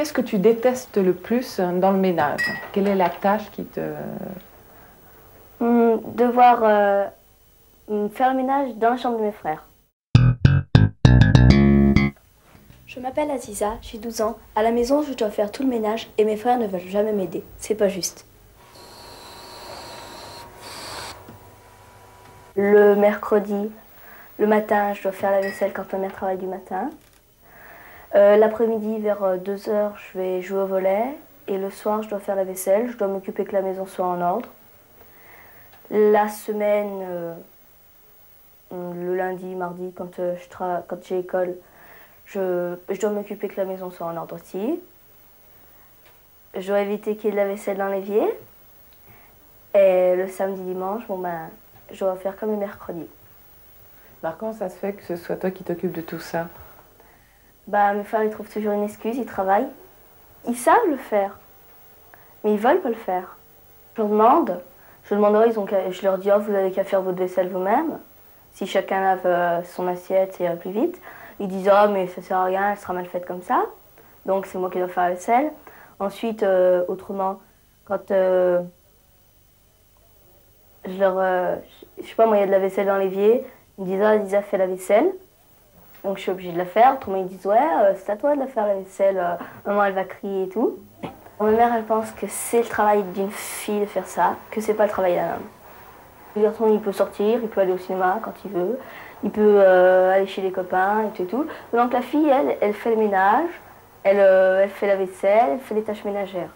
Qu'est-ce que tu détestes le plus dans le ménage? Quelle est la tâche qui te... Devoir faire le ménage dans la chambre de mes frères. Je m'appelle Aziza, j'ai 12 ans. À la maison, je dois faire tout le ménage et mes frères ne veulent jamais m'aider. C'est pas juste. Le mercredi, le matin, je dois faire la vaisselle quand ma mère travaille du matin. L'après-midi, vers 2 h, je vais jouer au volley. Et le soir, je dois faire la vaisselle. Je dois m'occuper que la maison soit en ordre. La semaine, le lundi, mardi, quand j'ai école, je dois m'occuper que la maison soit en ordre aussi. Je dois éviter qu'il y ait de la vaisselle dans l'évier. Et le samedi, dimanche, je dois faire comme le mercredi. Alors, comment ça se fait que ce soit toi qui t'occupes de tout ça? Mes frères, ils trouvent toujours une excuse, ils travaillent. Ils savent le faire, mais ils veulent pas le faire. Je leur demande, je leur dis, oh, vous avez qu'à faire votre vaisselle vous-même. Si chacun lave son assiette, ça ira plus vite. Ils disent, oh, mais ça sert à rien, elle sera mal faite comme ça. Donc c'est moi qui dois faire la vaisselle. Ensuite, autrement, quand je sais pas, moi, il y a de la vaisselle dans l'évier, ils me disent, ah, Lisa fait la vaisselle. Donc je suis obligée de la faire. Autrement, ils disent, ouais, c'est à toi de la faire la vaisselle. Maman, elle va crier et tout. Ma mère, elle pense que c'est le travail d'une fille de faire ça, que c'est pas le travail d'un homme. Le garçon, il peut sortir, il peut aller au cinéma quand il veut, il peut aller chez les copains et tout. Donc la fille, elle fait le ménage, elle fait la vaisselle, elle fait les tâches ménagères.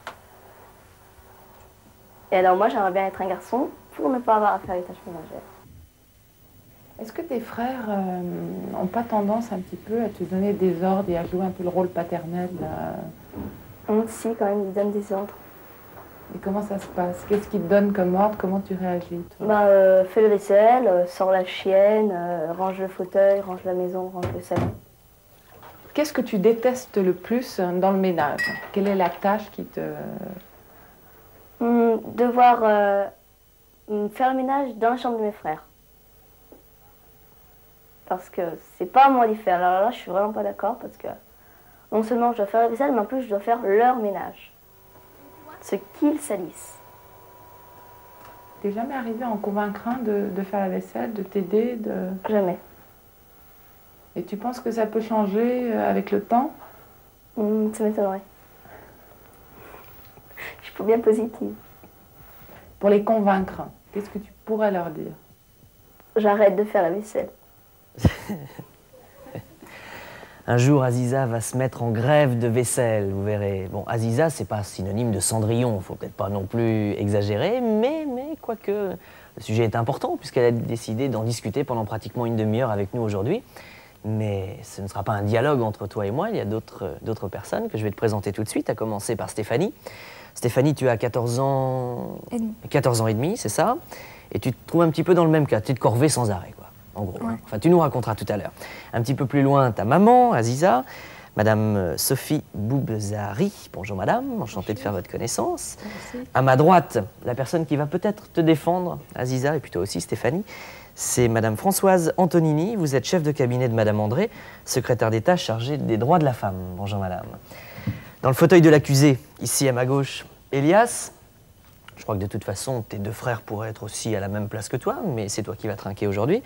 Et alors moi, j'aimerais bien être un garçon pour ne pas avoir à faire les tâches ménagères. Est-ce que tes frères n'ont pas tendance un petit peu à te donner des ordres et à jouer un peu le rôle paternel Si, quand même, ils donnent des ordres. Et comment ça se passe? Qu'est-ce qu'ils te donnent comme ordre? Comment tu réagis, toi? Fais la vaisselle, sors la chienne, range le fauteuil, range la maison, range le salon. Qu'est-ce que tu détestes le plus dans le ménage? Quelle est la tâche qui te... Devoir faire le ménage dans la chambre de mes frères. Parce que c'est pas à moi d'y faire. Alors là, je suis vraiment pas d'accord parce que non seulement je dois faire la vaisselle, mais en plus je dois faire leur ménage. Ce qu'ils salissent. T'es jamais arrivé à en convaincre un de faire la vaisselle, de t'aider, de... Jamais. Et tu penses que ça peut changer avec le temps? Ça m'étonnerait. Je suis bien positive. Pour les convaincre, qu'est-ce que tu pourrais leur dire? J'arrête de faire la vaisselle. Un jour, Aziza va se mettre en grève de vaisselle, vous verrez. Bon, Aziza, c'est pas synonyme de Cendrillon, faut peut-être pas non plus exagérer, mais quoique, le sujet est important puisqu'elle a décidé d'en discuter pendant pratiquement une demi-heure avec nous aujourd'hui. Mais ce ne sera pas un dialogue entre toi et moi, il y a d'autres personnes que je vais te présenter tout de suite, à commencer par Stéphanie. Stéphanie, tu as 14 ans... 14 ans et demi, c'est ça? Et tu te trouves un petit peu dans le même cas, tu es de corvée sans arrêt, quoi. En gros, ouais. Enfin, tu nous raconteras tout à l'heure. Un petit peu plus loin, ta maman, Aziza, Madame Sophie Boubzari. Bonjour madame, enchantée de faire votre connaissance. Merci. À ma droite, la personne qui va peut-être te défendre, Aziza, et puis toi aussi Stéphanie, c'est Madame Françoise Antonini. Vous êtes chef de cabinet de Madame André, secrétaire d'État chargée des droits de la femme. Bonjour madame. Dans le fauteuil de l'accusé, ici à ma gauche, Elias. Je crois que de toute façon, tes deux frères pourraient être aussi à la même place que toi, mais c'est toi qui vas trinquer aujourd'hui.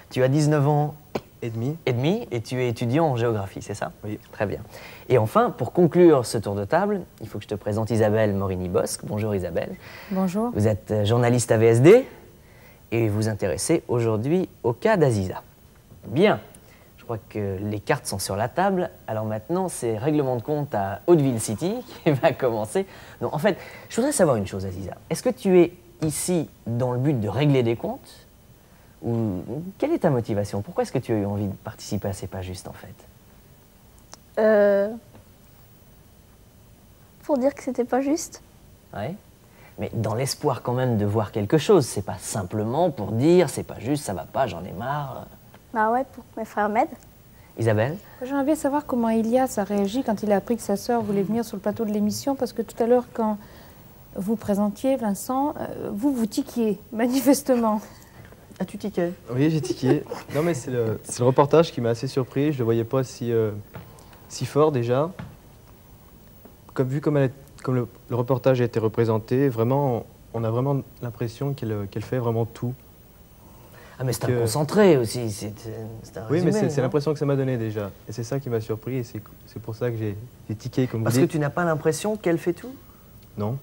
Tu as 19 ans et demi et tu es étudiant en géographie, c'est ça? Oui. Très bien. Et enfin, pour conclure ce tour de table, il faut que je te présente Isabelle Morini-Bosque. Bonjour Isabelle. Bonjour. Vous êtes journaliste à VSD et vous intéressez aujourd'hui au cas d'Aziza. Bien. Je crois que les cartes sont sur la table. Alors maintenant, c'est règlement de compte à Hauteville City qui va commencer. Donc en fait, je voudrais savoir une chose, Aziza. Est-ce que tu es ici dans le but de régler des comptes? Ou quelle est ta motivation? Pourquoi est-ce que tu as eu envie de participer à C'est pas juste, en fait? Pour dire que c'était pas juste. Ouais. Mais dans l'espoir quand même de voir quelque chose. C'est pas simplement pour dire c'est pas juste, ça va pas, j'en ai marre. Bah ouais, pour que mes frères m'aident. Isabelle? J'aimerais bien savoir comment Elias a réagi quand il a appris que sa sœur voulait venir sur le plateau de l'émission, parce que tout à l'heure, quand vous présentiez, Vincent, vous tiquiez, manifestement. Ah, tu tiquais? Oui, j'ai tiqué. Non, mais c'est le reportage qui m'a assez surpris. Je ne le voyais pas si fort déjà. comme le reportage a été représenté, vraiment, on a vraiment l'impression qu'elle fait vraiment tout. Ah mais c'est un concentré aussi, c'est un Oui, résumé, mais c'est non? l'impression que ça m'a donné déjà. Et c'est ça qui m'a surpris et c'est pour ça que j'ai tiqué comme Parce vous que dites. tu n'as pas l'impression qu'elle fait tout? Non.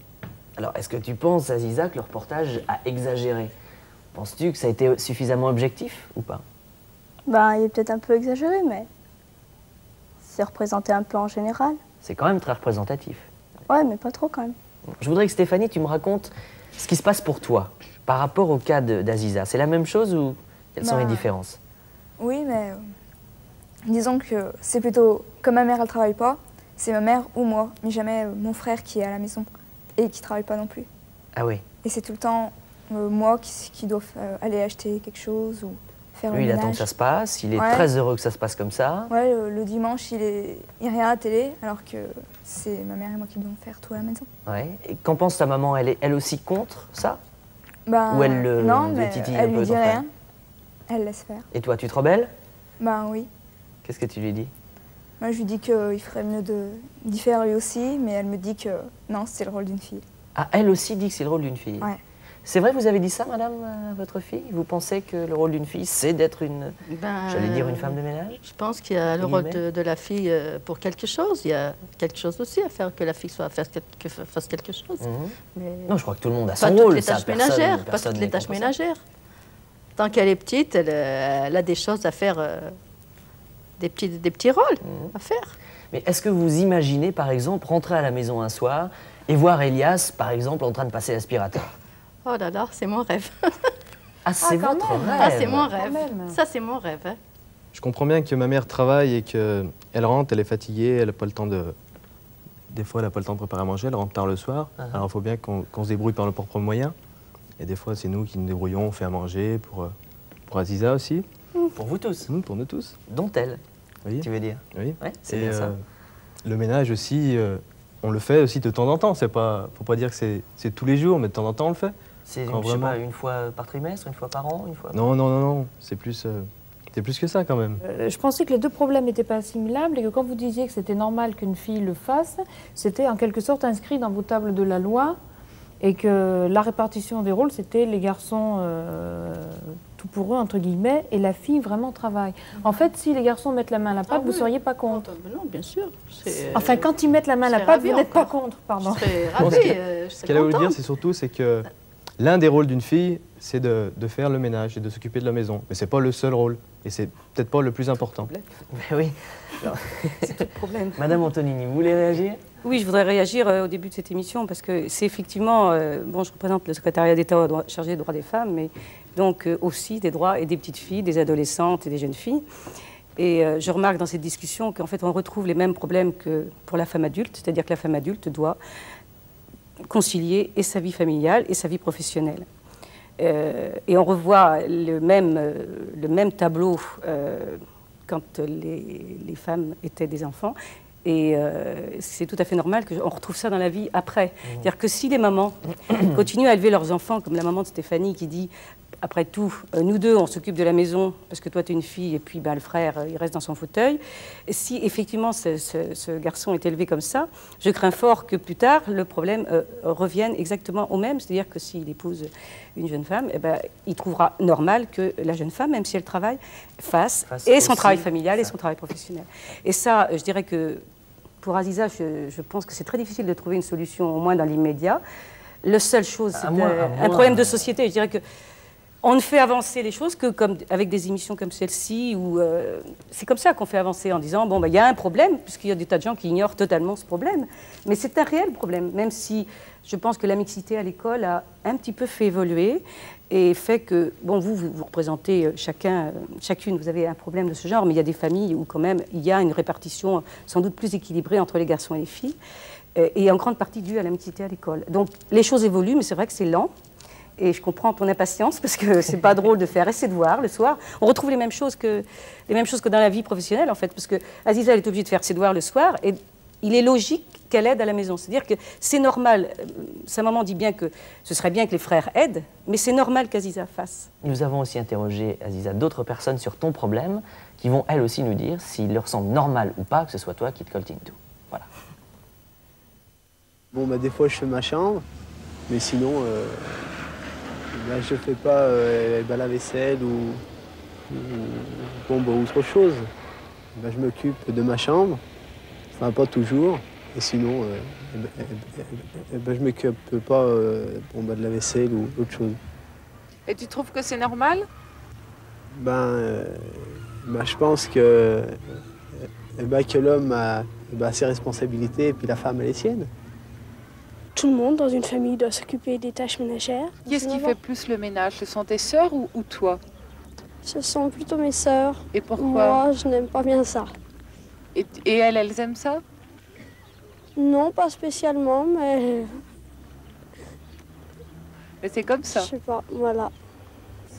Alors, est-ce que tu penses, Aziza, que le reportage a exagéré? Penses-tu que ça a été suffisamment objectif ou pas? Ben, il est peut-être un peu exagéré, mais c'est représenté un peu en général. C'est quand même très représentatif. Ouais, mais pas trop quand même. Je voudrais que Stéphanie, tu me racontes ce qui se passe pour toi par rapport au cas d'Aziza. C'est la même chose ou quelles sont les différences? Oui, mais disons que c'est plutôt, comme ma mère elle travaille pas, c'est ma mère ou moi, mais jamais mon frère qui est à la maison et qui travaille pas non plus. Ah oui. Et c'est tout le temps moi qui dois aller acheter quelque chose ou faire le Lui, il ménage. attend que ça se passe, il est Ouais. très heureux que ça se passe comme ça. Ouais, le dimanche, il regarde la télé, alors que c'est ma mère et moi qui devons faire tout à la maison. Ouais. Et qu'en pense ta maman? Elle est elle aussi contre ça? Ben, Ou elle le non, mais titille un elle peu, lui dit ton frère? rien. Elle laisse faire. Et toi, tu te rebelles? Ben oui. Qu'est-ce que tu lui dis? Moi, je lui dis qu'il ferait mieux d'y faire lui aussi, mais elle me dit que non, c'est le rôle d'une fille. Ah, elle aussi dit que c'est le rôle d'une fille. Ouais. C'est vrai, vous avez dit ça, madame, à votre fille? Vous pensez que le rôle d'une fille, c'est d'être j'allais dire une femme de ménage? Je pense qu'il y a le rôle de la fille pour quelque chose. Il y a quelque chose aussi à faire, que la fille fasse quelque chose. Mais Non, je crois que tout le monde a pas son toutes rôle. les ça, tâches personne- ménagères. Pas personne toutes les n'est tâches contre ça. ménagères. Tant qu'elle est petite, elle a des choses à faire, des petits rôles à faire. Mais est-ce que vous imaginez, par exemple, rentrer à la maison un soir et voir Elias, par exemple, en train de passer l'aspirateur? Oh là là, c'est mon rêve. Ah, c'est quand votre même. Ça, rêve. c'est mon Quand rêve. même. Ça, c'est mon rêve. Hein. Je comprends bien que ma mère travaille et qu'elle rentre, elle est fatiguée, elle n'a pas le temps de... Des fois, elle n'a pas le temps de préparer à manger, elle rentre tard le soir. Alors, il faut bien qu'on se débrouille par nos propres moyens. Et des fois, c'est nous qui nous débrouillons, on fait à manger pour Aziza aussi, Pour vous tous, pour nous tous. dont elle, Oui. tu veux dire? Oui. Ouais, c'est Et, bien ça. le ménage aussi, on le fait aussi de temps en temps. Faut pas dire que c'est tous les jours, mais de temps en temps, on le fait. C'est, quand je sais vraiment- pas, une fois par trimestre, une fois par an, une fois par... Non. C'est plus que ça quand même. Je pensais que les deux problèmes n'étaient pas assimilables et que quand vous disiez que c'était normal qu'une fille le fasse, c'était en quelque sorte inscrit dans vos tables de la loi et que la répartition des rôles, c'était les garçons tout pour eux, entre guillemets, et la fille vraiment travaille. En fait, si les garçons mettent la main à la pâte, vous ne seriez pas contre. Non, bien sûr. Enfin, quand ils mettent la main à la serais pâte, ravie vous n'êtes pas encore. contre, pardon. Je serais pense ravie, que- je Ce serais qu'elle a voulu contente. dire, c'est surtout que l'un des rôles d'une fille, c'est de faire le ménage et de s'occuper de la maison. Mais c'est pas le seul rôle. Et c'est peut-être pas le plus important. Mais oui. Problème. Madame Antonini, vous voulez réagir? Oui, je voudrais réagir au début de cette émission parce que c'est effectivement, bon, je représente le secrétariat d'État chargé des droits des femmes, mais donc aussi des droits et des petites filles, des adolescentes et des jeunes filles. Et je remarque dans cette discussion qu'en fait on retrouve les mêmes problèmes que pour la femme adulte, c'est-à-dire que la femme adulte doit concilier et sa vie familiale et sa vie professionnelle. Et on revoit le même tableau quand les femmes étaient des enfants. Et c'est tout à fait normal qu'on retrouve ça dans la vie après. C'est-à-dire que si les mamans continuent à élever leurs enfants, comme la maman de Stéphanie qui dit, après tout, nous deux, on s'occupe de la maison, parce que toi, tu es une fille, et puis le frère, il reste dans son fauteuil. Et si effectivement ce garçon est élevé comme ça, je crains fort que plus tard, le problème revienne exactement au même. C'est-à-dire que s'il épouse une jeune femme, eh ben, il trouvera normal que la jeune femme, même si elle travaille, fasse et son aussi travail familial et ça. son travail professionnel. Et ça, je dirais que pour Aziza, je pense que c'est très difficile de trouver une solution, au moins dans l'immédiat. La seule chose, c'est un problème de société. Je dirais que on ne fait avancer les choses que comme avec des émissions comme celle-ci, où c'est comme ça qu'on fait avancer en disant bon, il y a un problème, puisqu'il y a des tas de gens qui ignorent totalement ce problème. Mais c'est un réel problème, même si je pense que la mixité à l'école a un petit peu fait évoluer et fait que, bon, vous représentez chacune, vous avez un problème de ce genre, mais il y a des familles où quand même il y a une répartition sans doute plus équilibrée entre les garçons et les filles, et en grande partie due à la mixité à l'école. Donc les choses évoluent, mais c'est vrai que c'est lent. Et je comprends ton impatience parce que c'est pas drôle de faire ses devoirs le soir. On retrouve les mêmes choses que dans la vie professionnelle en fait, parce que Aziza elle est obligée de faire ses devoirs le soir et il est logique qu'elle aide à la maison. C'est-à-dire que c'est normal. Sa maman dit bien que ce serait bien que les frères aident, mais c'est normal qu'Aziza fasse. Nous avons aussi interrogé, Aziza, d'autres personnes sur ton problème qui vont elles aussi nous dire s'il leur semble normal ou pas que ce soit toi qui te coltine tout. Voilà. Bon, bah, des fois, je fais ma chambre, mais sinon, bah, je fais pas bah, la vaisselle ou autre chose. Bah, je m'occupe de ma chambre, enfin, pas toujours, et sinon, bah, je m'occupe pas bah, de la vaisselle ou autre chose. Et tu trouves que c'est normal? Bah, je pense que l'homme a ses responsabilités et puis la femme a les siennes. Tout le monde dans une famille doit s'occuper des tâches ménagères. Qui est-ce qui fait plus le ménage? Ce sont tes sœurs ou toi? Ce sont plutôt mes sœurs. Et pourquoi? Moi, je n'aime pas bien ça. Et elles aiment ça? Non, pas spécialement, mais... Mais c'est comme ça? Je sais pas, voilà.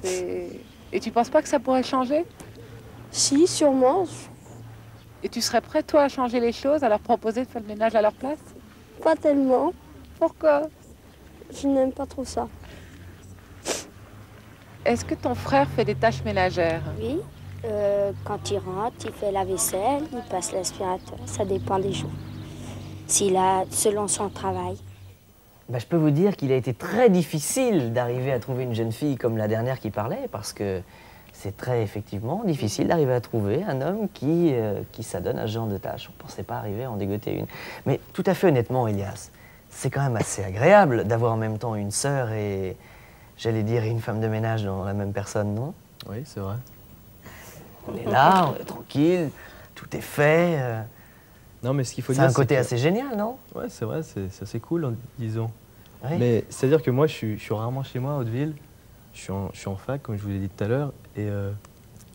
Et tu penses pas que ça pourrait changer? Si, sûrement. Et tu serais prêt, toi, à changer les choses, à leur proposer de faire le ménage à leur place? Pas tellement. Pourquoi? Je n'aime pas trop ça. Est-ce que ton frère fait des tâches ménagères? Oui. Quand il rentre, il fait la vaisselle, il passe l'aspirateur. Ça dépend des jours. S'il a, selon son travail. Bah, je peux vous dire qu'il a été très difficile d'arriver à trouver une jeune fille comme la dernière qui parlait, parce que c'est très effectivement difficile d'arriver à trouver un homme qui s'adonne à ce genre de tâches. On ne pensait pas arriver à en dégoter une. Mais tout à fait honnêtement, Elias, c'est quand même assez agréable d'avoir en même temps une sœur et, j'allais dire, une femme de ménage dans la même personne, non? Oui, c'est vrai. On est là, on est tranquille, tout est fait. Non, mais ce qu'il faut c'est dire, un côté assez génial, non? Ouais, c'est vrai, c'est assez cool, disons. Oui. Mais c'est-à-dire que moi, je suis rarement chez moi à Hauteville. Je suis en fac, comme je vous l'ai dit tout à l'heure, et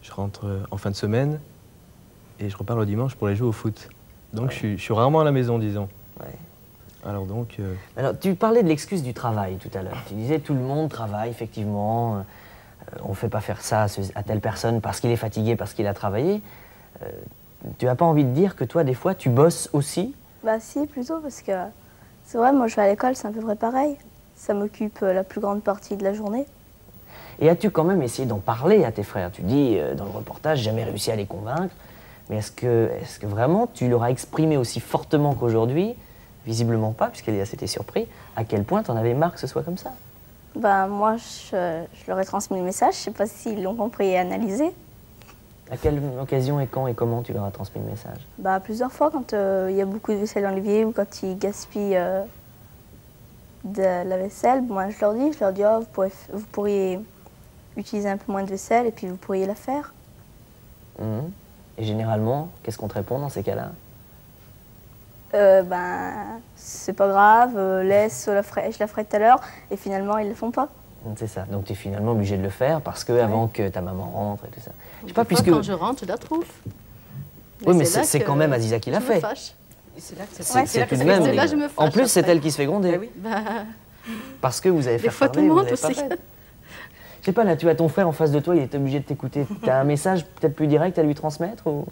je rentre en fin de semaine et je repars le dimanche pour aller jouer au foot. Donc je suis rarement à la maison, disons. Ouais. Alors donc... Alors, tu parlais de l'excuse du travail tout à l'heure. Tu disais tout le monde travaille, effectivement. On ne fait pas faire ça à telle personne parce qu'il est fatigué, parce qu'il a travaillé. Tu n'as pas envie de dire que toi, des fois, tu bosses aussi? Bah si, plutôt, parce que c'est vrai, moi je vais à l'école, c'est à peu près pareil. Ça m'occupe la plus grande partie de la journée. Et as-tu quand même essayé d'en parler à tes frères? Tu dis dans le reportage, j'ai jamais réussi à les convaincre. Mais est-ce que vraiment tu leur as exprimé aussi fortement qu'aujourd'hui, visiblement pas, puisqu'Elias était surpris, à quel point tu en avais marre que ce soit comme ça? Bah moi, je leur ai transmis le message, je sais pas s'ils l'ont compris et analysé. À quelle occasion et quand et comment tu leur as transmis le message? Bah plusieurs fois, quand il y a beaucoup de vaisselle dans l'évier ou quand ils gaspillent de la vaisselle, moi je leur dis oh, vous pourriez utiliser un peu moins de vaisselle et puis vous pourriez la faire. Et généralement, qu'est-ce qu'on te répond dans ces cas-là? C'est pas grave, je la ferai tout à l'heure, et finalement ils le font pas. C'est ça, donc tu es finalement obligé de le faire parce que avant que ta maman rentre et tout ça. Je sais pas, puisque quand je rentre, je la trouve. Oui, mais c'est quand même Aziza qui l'a fait. C'est là que c'est tout de même. Là, je me fâche. En plus, c'est elle qui se fait gronder. Oui. Parce que vous avez fait. Des fois, tout le monde aussi. Je sais pas, là, tu as ton frère en face de toi, il est obligé de t'écouter. Tu as un message peut-être plus direct à lui transmettre ou...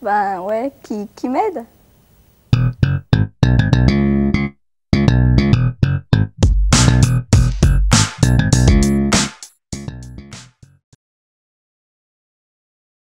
Ouais, qui m'aide.